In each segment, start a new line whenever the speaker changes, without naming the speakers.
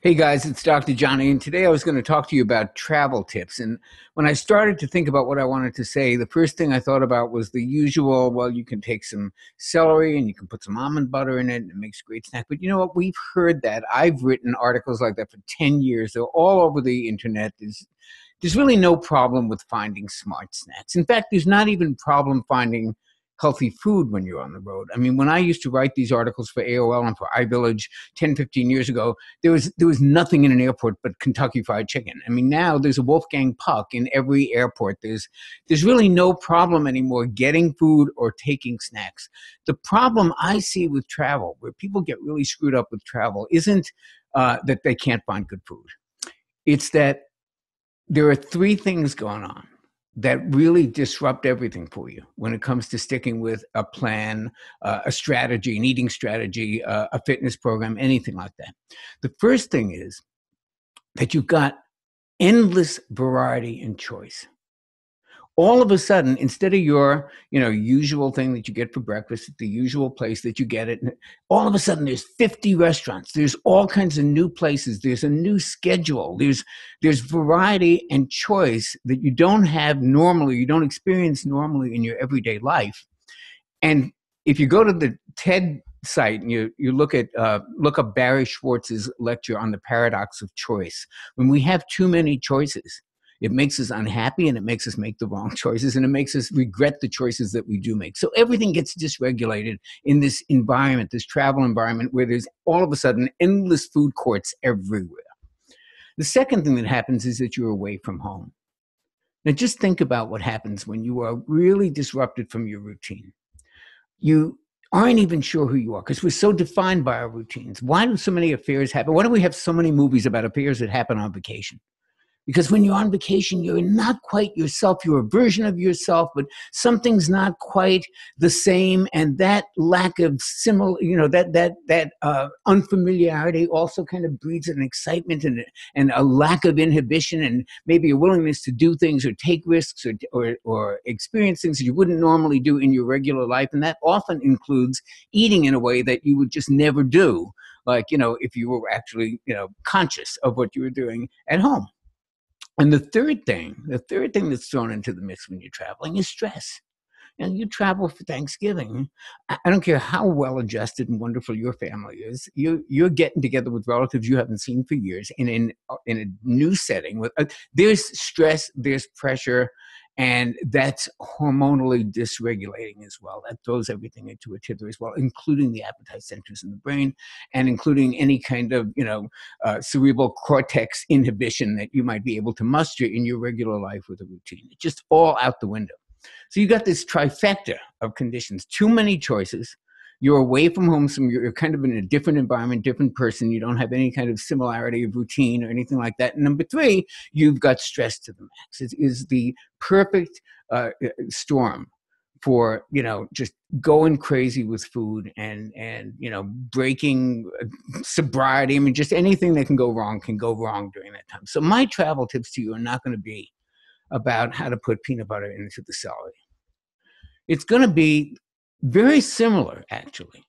Hey guys, it's Dr. Johnny, and today I was going to talk to you about travel tips. And when I started to think about what I wanted to say, the first thing I thought about was the usual, well, you can take some celery and you can put some almond butter in it, and it makes a great snack. But you know what? We've heard that. I've written articles like that for 10 years. They're all over the internet. There's really no problem with finding smart snacks. In fact, there's not even problem finding healthy food when you're on the road. I mean, when I used to write these articles for AOL and for iVillage 10, 15 years ago, there was nothing in an airport but Kentucky Fried Chicken. I mean, now there's a Wolfgang Puck in every airport. There's really no problem anymore getting food or taking snacks. The problem I see with travel, where people get really screwed up with travel, isn't that they can't find good food. It's that there are three things going on that really disrupt everything for you when it comes to sticking with a plan, a strategy, an eating strategy, a fitness program, anything like that. The first thing is that you've got endless variety and choice. All of a sudden, instead of your usual thing that you get for breakfast at the usual place that you get it, all of a sudden there's 50 restaurants. There's all kinds of new places. There's a new schedule. There's variety and choice that you don't have normally, you don't experience normally in your everyday life. And if you go to the TED site and you look up Barry Schwartz's lecture on the paradox of choice, when we have too many choices, it makes us unhappy, and it makes us make the wrong choices, and it makes us regret the choices that we do make. So everything gets dysregulated in this environment, this travel environment, where there's all of a sudden endless food courts everywhere. The second thing that happens is that you're away from home. Now just think about what happens when you are really disrupted from your routine. You aren't even sure who you are because we're so defined by our routines. Why do so many affairs happen? Why do we have so many movies about affairs that happen on vacation? Because when you're on vacation, you're not quite yourself. You're a version of yourself, but something's not quite the same. And that lack of unfamiliarity also kind of breeds an excitement and a lack of inhibition, and maybe a willingness to do things or take risks or experience things that you wouldn't normally do in your regular life. And that often includes eating in a way that you would just never do, like, if you were actually, conscious of what you were doing at home. And the third thing that's thrown into the mix when you're traveling is stress. And you travel for Thanksgiving. I don't care how well adjusted and wonderful your family is. You're getting together with relatives you haven't seen for years in a new setting. There's stress, there's pressure, and that's hormonally dysregulating as well. That throws everything into a tither as well, including the appetite centers in the brain, and including any kind of cerebral cortex inhibition that you might be able to muster in your regular life with a routine. It's just all out the window. So you got this trifecta of conditions: too many choices. You're away from home, so you're kind of in a different environment, different person. You don't have any kind of similarity of routine or anything like that. And number three, you've got stress to the max. It is the perfect storm for, just going crazy with food and breaking sobriety. I mean, just anything that can go wrong during that time. So my travel tips to you are not going to be about how to put peanut butter into the celery. It's going to be very similar, actually,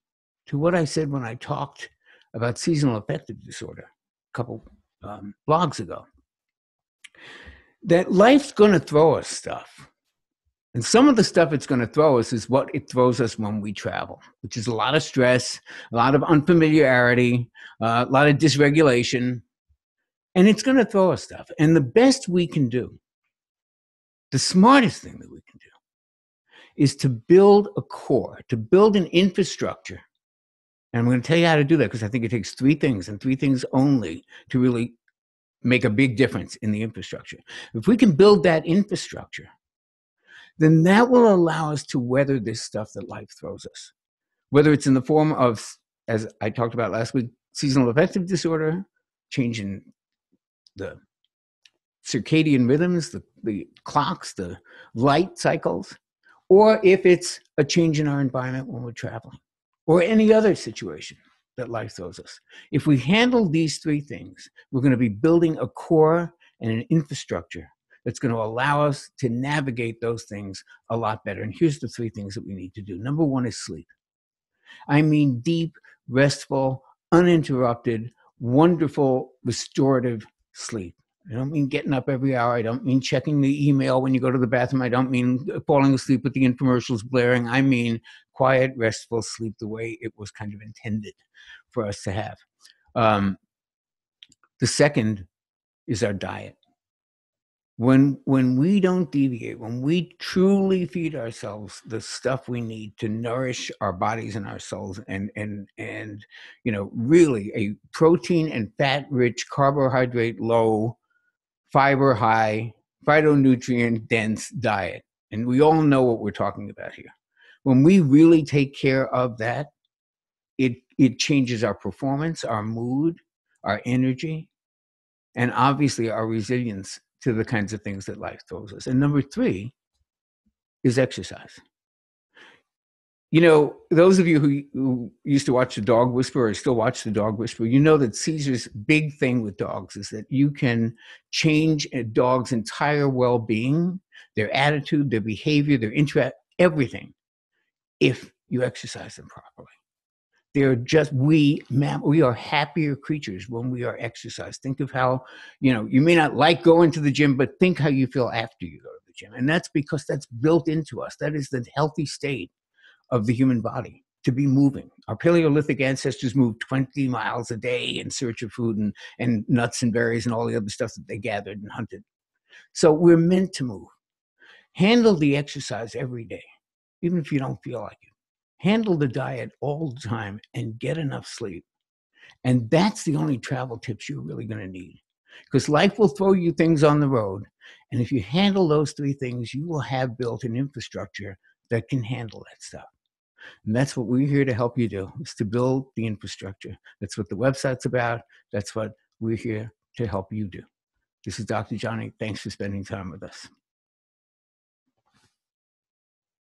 to what I said when I talked about seasonal affective disorder a couple blogs ago. That life's going to throw us stuff. And some of the stuff it's going to throw us is what it throws us when we travel, which is a lot of stress, a lot of unfamiliarity, a lot of dysregulation. And it's going to throw us stuff. And the best we can do, the smartest thing that we can do, is to build a core, to build an infrastructure. And I'm going to tell you how to do that, because I think it takes three things, and three things only, to really make a big difference in the infrastructure. If we can build that infrastructure, then that will allow us to weather this stuff that life throws us. Whether it's in the form of, as I talked about last week, seasonal affective disorder, change in the circadian rhythms, the clocks, the light cycles, or if it's a change in our environment when we're traveling, or any other situation that life throws us. If we handle these three things, we're going to be building a core and an infrastructure that's going to allow us to navigate those things a lot better. And here's the three things that we need to do. Number one is sleep. I mean deep, restful, uninterrupted, wonderful restorative sleep. I don't mean getting up every hour. I don't mean checking the email when you go to the bathroom. I don't mean falling asleep with the infomercials blaring. I mean quiet, restful sleep the way it was kind of intended for us to have. The second is our diet. When we don't deviate, when we truly feed ourselves the stuff we need to nourish our bodies and our souls, and really a protein and fat rich, carbohydrate low, fiber high, phytonutrient dense diet, and we all know what we're talking about here. When we really take care of that, it changes our performance, our mood, our energy, and obviously our resilience to the kinds of things that life throws us. And number three is exercise. Those of you who used to watch The Dog Whisperer or still watch The Dog Whisperer, you know that Caesar's big thing with dogs is that you can change a dog's entire well-being, their attitude, their behavior, their everything, if you exercise them properly. They're just, we are happier creatures when we are exercised. Think of how, you may not like going to the gym, but think how you feel after you go to the gym. And that's because that's built into us. That is the healthy state of the human body, to be moving. Our Paleolithic ancestors moved 20 miles a day in search of food and nuts and berries and all the other stuff that they gathered and hunted. So we're meant to move. Handle the exercise every day, even if you don't feel like it. Handle the diet all the time and get enough sleep. And that's the only travel tips you're really going to need, because life will throw you things on the road. And if you handle those three things, you will have built an infrastructure that can handle that stuff. And that's what we're here to help you do, is to build the infrastructure. That's what the website's about. That's what we're here to help you do. This is Dr. Jonny. Thanks for spending time with us.